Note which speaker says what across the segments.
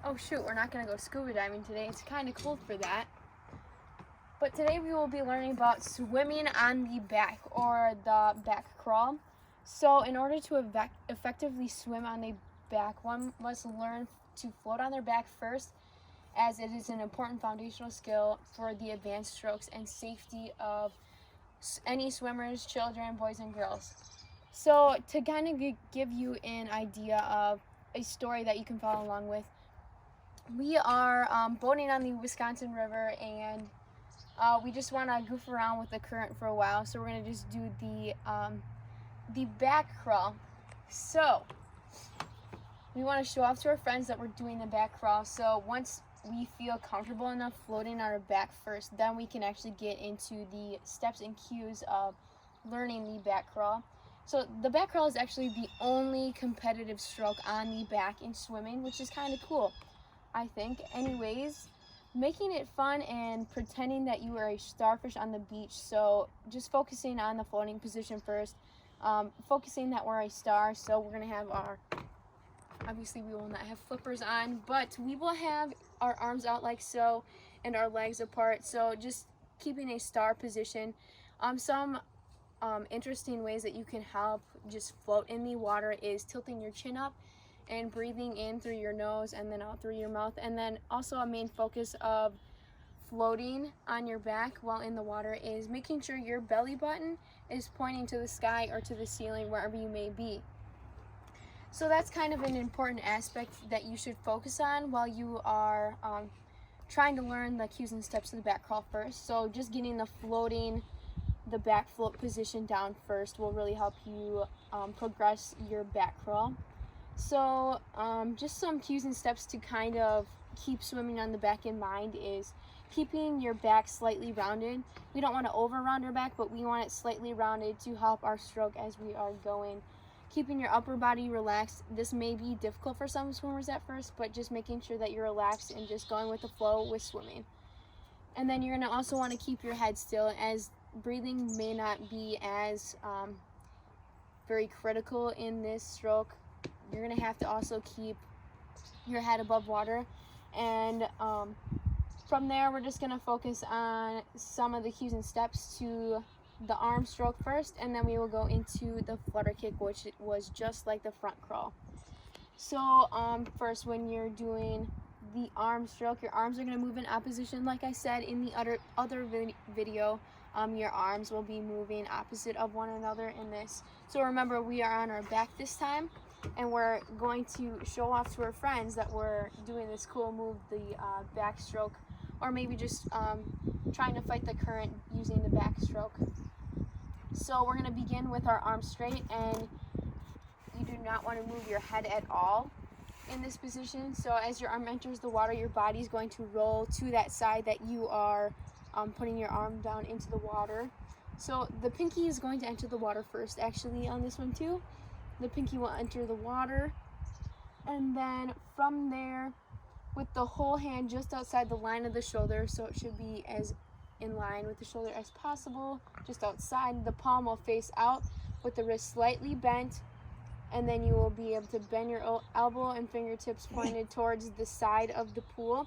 Speaker 1: Oh shoot, we're not gonna go scuba diving today. It's kind of cold for that. But today we will be learning about swimming on the back, or the back crawl. So in order to effectively swim on the back, one must learn to float on their back first, as it is an important foundational skill for the advanced strokes and safety of any swimmers, children, boys and girls. So to kind of give you an idea of a story that you can follow along with, we are boating on the Wisconsin River, and we just want to goof around with the current for a while. So we're going to just do the back crawl. So we want to show off to our friends that we're doing the back crawl. So once we feel comfortable enough floating on our back first, then we can actually get into the steps and cues of learning the back crawl. So the back crawl is actually the only competitive stroke on the back in swimming, which is kind of cool, I think. Anyways, making it fun and pretending that you are a starfish on the beach. So just focusing on the floating position first, focusing that we're a star. So we're gonna have obviously we will not have flippers on, but we will have our arms out like so and our legs apart. So just keeping a star position. Some interesting ways that you can help just float in the water is tilting your chin up and breathing in through your nose and then out through your mouth. And then also a main focus of floating on your back while in the water is making sure your belly button is pointing to the sky or to the ceiling, wherever you may be. So that's kind of an important aspect that you should focus on while you are trying to learn the cues and steps of the back crawl first. So just getting the back float position down first will really help you progress your back crawl. So just some cues and steps to kind of keep swimming on the back in mind is keeping your back slightly rounded. We don't want to over round our back, but we want it slightly rounded to help our stroke as we are going. Keeping your upper body relaxed. This may be difficult for some swimmers at first, but just making sure that you're relaxed and just going with the flow with swimming. And then you're going to also want to keep your head still, as breathing may not be as very critical in this stroke. You're going to have to also keep your head above water. And from there, we're just going to focus on some of the cues and steps to the arm stroke first, and then we will go into the flutter kick, which was just like the front crawl. So first, when you're doing the arm stroke, your arms are going to move in opposition. Like I said in the other video, your arms will be moving opposite of one another in this. So remember, we are on our back this time, and we're going to show off to our friends that we're doing this cool move, the backstroke, or maybe just trying to fight the current using the backstroke. So we're going to begin with our arms straight, and you do not want to move your head at all in this position. So as your arm enters the water, your body is going to roll to that side that you are putting your arm down into the water. So the pinky is going to enter the water first, actually, on this one too. The pinky will enter the water, and then from there, with the whole hand just outside the line of the shoulder, so it should be as in line with the shoulder as possible, just outside. The palm will face out with the wrist slightly bent, and then you will be able to bend your elbow and fingertips pointed towards the side of the pool.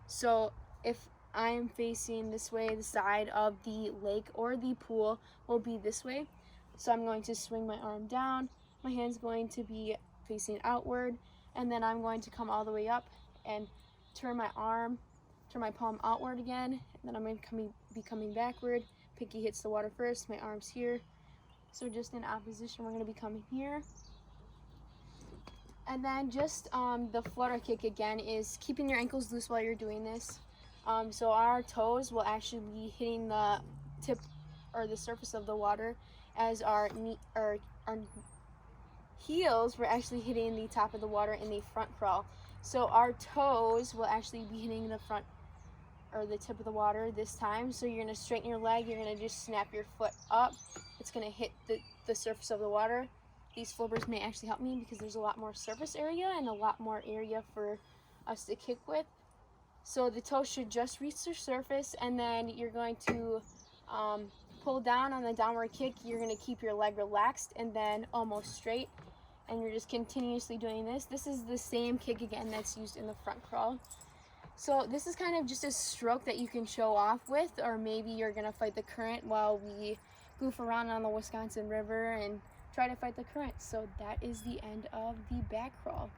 Speaker 1: So if I'm facing this way, the side of the lake or the pool will be this way. So I'm going to swing my arm down, my hand's going to be facing outward, and then I'm going to come all the way up and turn my palm outward again, and then I'm going to be coming backward. Pinky hits the water first, my arm's here. So just in opposition, we're going to be coming here. And then just the flutter kick again is keeping your ankles loose while you're doing this. So our toes will actually be hitting the tip or the surface of the water, as our heels were actually hitting the top of the water in the front crawl. So our toes will actually be hitting the front or the tip of the water this time. So you're going to straighten your leg, you're going to just snap your foot up. It's going to hit the surface of the water. These flippers may actually help me because there's a lot more surface area and a lot more area for us to kick with. So the toe should just reach the surface, and then you're going to pull down on the downward kick. You're going to keep your leg relaxed and then almost straight. and you're just continuously doing this. This is the same kick again that's used in the front crawl. So this is kind of just a stroke that you can show off with, or maybe you're gonna fight the current while we goof around on the Wisconsin River and try to fight the current. So that is the end of the back crawl.